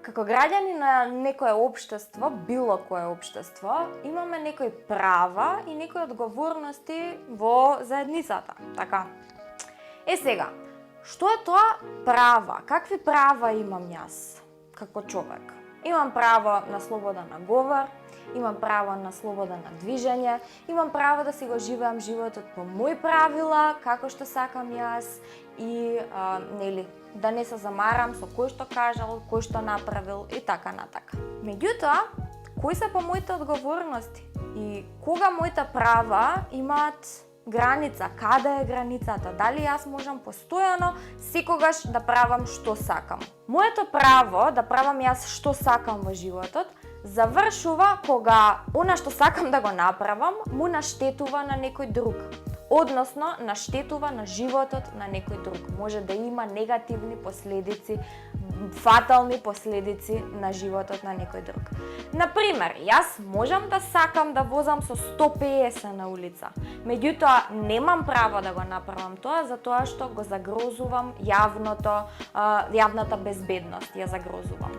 Како граѓани на некое општество, било кое општество, имаме некои права и некои одговорности во заедницата, така. Сега, што е тоа права? Какви права имам јас како човек? Имам право на слобода на говор, имам право на слобода на движење, имам право да си го живеам животот по мои правила, како што сакам јас и да не се замарам со кој што кажал, кој што направил и така натака. Меѓутоа, кои се по моите одговорности и кога моите права имаат граница, каде е границата, дали јас можам постојано секогаш да правам што сакам. Моето право да правам јас што сакам во животот завршува кога она што сакам да го направам му наштетува на некој друг. Односно, наштетува на животот на некој друг. Може да има негативни последици, фатални последици на животот на некој друг. Например, јас можам да сакам да возам со 150 на улица, меѓутоа немам право да го направам тоа затоа што го загрозувам јавната безбедност, ја загрозувам.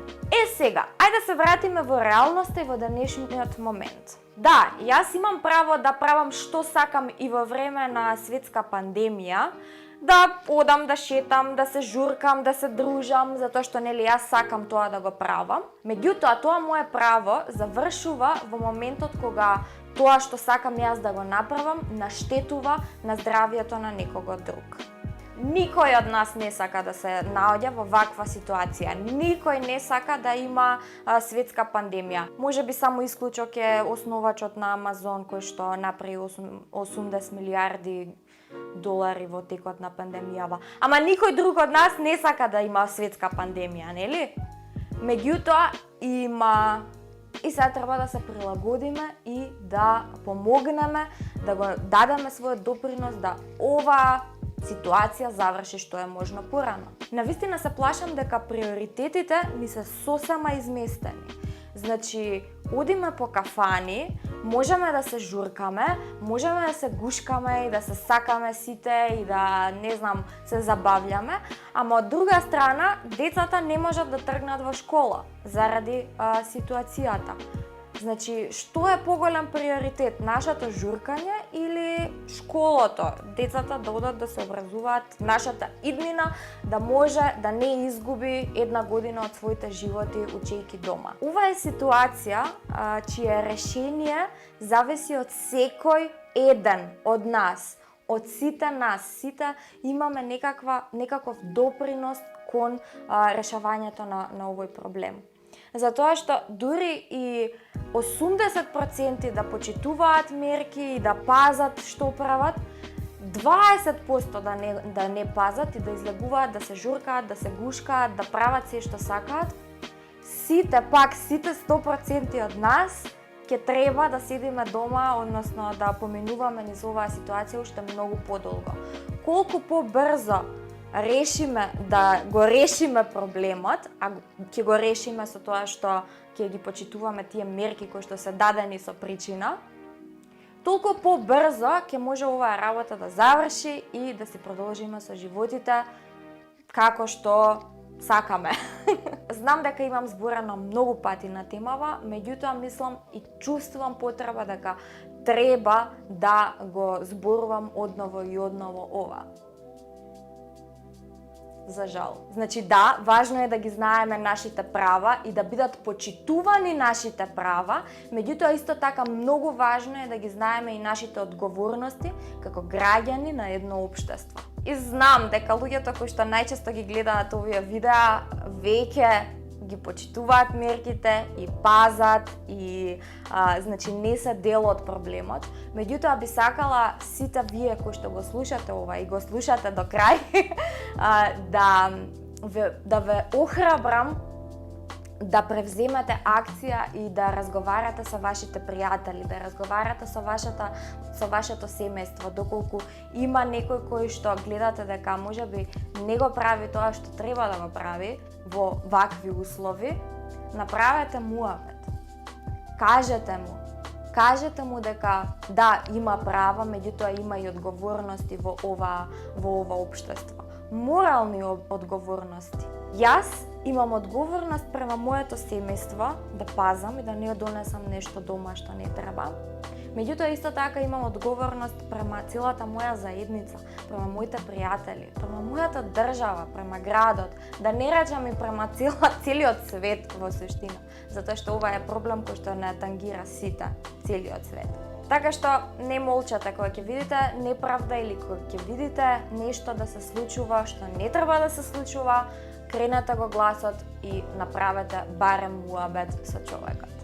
Сега, ајде се вратиме во реалноста и во денешниот момент. Да, јас имам право да правам што сакам и во време на светска пандемија, да одам, да шетам, да се журкам, да се дружам, затоа што јас сакам тоа да го правам. Меѓутоа, тоа мое право завршува во моментот кога тоа што сакам јас да го направам наштетува на здравјето на некого друг. Никој од нас не сака да се наоѓа во ваква ситуација. Никој не сака да има светска пандемија. Може би само исклучок е основачот на Амазон кој што направи 80 милиарди долари во текот на пандемијава. Ама никој друг од нас не сака да има светска пандемија, нели? Меѓутоа има и сега треба да се прилагодиме и да помогнеме, да го дадеме својот допринос да ова ситуација заврши што е можно порано. Навистина се плашам дека приоритетите ни се сосема изместени. Значи, одиме по кафани, можеме да се журкаме, можеме да се гушкаме и да се сакаме сите и да, не знам, се забавljаме, ама од друга страна, децата не можат да тргнат во школа заради ситуацијата. Значи, што е поголем приоритет? Нашето журкање или школото? Децата да одат да се образуваат, нашата иднина да може да не изгуби една година од своите животи учејќи дома. Ова е ситуација чие решение зависи од секој еден од нас. Од сите нас, сите имаме некаков допринос кон решавањето на овој проблем. Затоа што дури и 80% да почитуваат мерки и да пазат што прават, 20% да не пазат и да излегуваат, да се журкаат, да се гушкаат, да прават се што сакаат, сите 100% од нас ќе треба да седиме дома, односно да поминуваме низ оваа ситуација уште многу подолго. Колку побрзо решиме да го решиме проблемот, а ќе го решиме со тоа што ќе ги почитуваме тие мерки кои што се дадени со причина, толку побрзо ќе може оваа работа да заврши и да се продолжиме со животите како што сакаме. Знам дека имам зборено многу пати на темава, меѓутоа мислам и чувствувам потреба дека треба да го зборувам одново и одново ова. За жал. Значи да, важно е да ги знаеме нашите права и да бидат почитувани нашите права, меѓутоа исто така многу важно е да ги знаеме и нашите одговорности како граѓани на едно општество. И знам дека луѓето кои што најчесто ги гледаат овие видеа веќе ги почитуваат мерките и пазат и значи не се дел од проблемот. Меѓутоа би сакала сите вие кои што го слушате ова и го слушате до крај да ве охрабрам да превземете акција и да разговарате со вашите пријатели, да разговарате со вашето семејство, доколку има некој кој што гледате дека можеби не го прави тоа што треба да го прави во вакви услови, направете муавет. Кажете му дека да, има права, меѓутоа има и одговорности во ова општество. Морални одговорности. Јас Имам одговорност према моето семејство да пазам и да не донесам нешто дома што не треба. Меѓутоа исто така имам одговорност према целата моја заедница, према моите пријатели, према мојата држава, према градот, да не речам и према целиот свет во суштина, затоа што ова е проблем кој што не тангира сите, целиот свет. Така што не молчете кога ќе видите неправда или кога ќе видите нешто да се случува што не треба да се случува, кренете го гласот и направете барем муабет со човекот.